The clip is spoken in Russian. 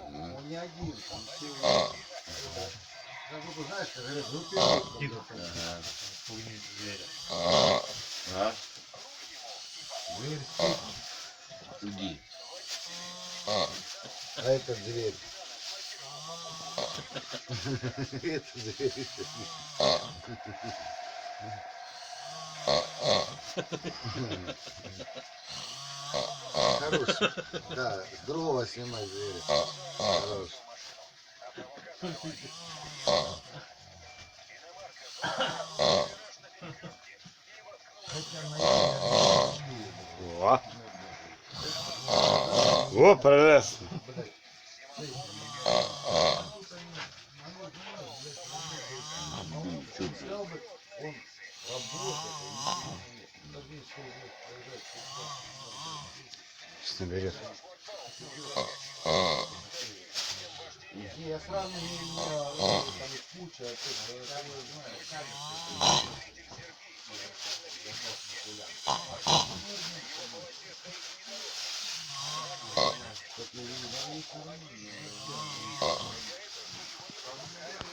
Он не один, там все вместе. Как будто, знаешь, как говорят, группировка. А? Зверь спит. Иди. А этот зверь. Это зверь. Хорош. Да, здорово снимай зверя. Хорош. О, о, прелестно. Сказал бы, он работает, даже если проезжать. Сейчас наберет. Не, я сразу не там куча, я знаю.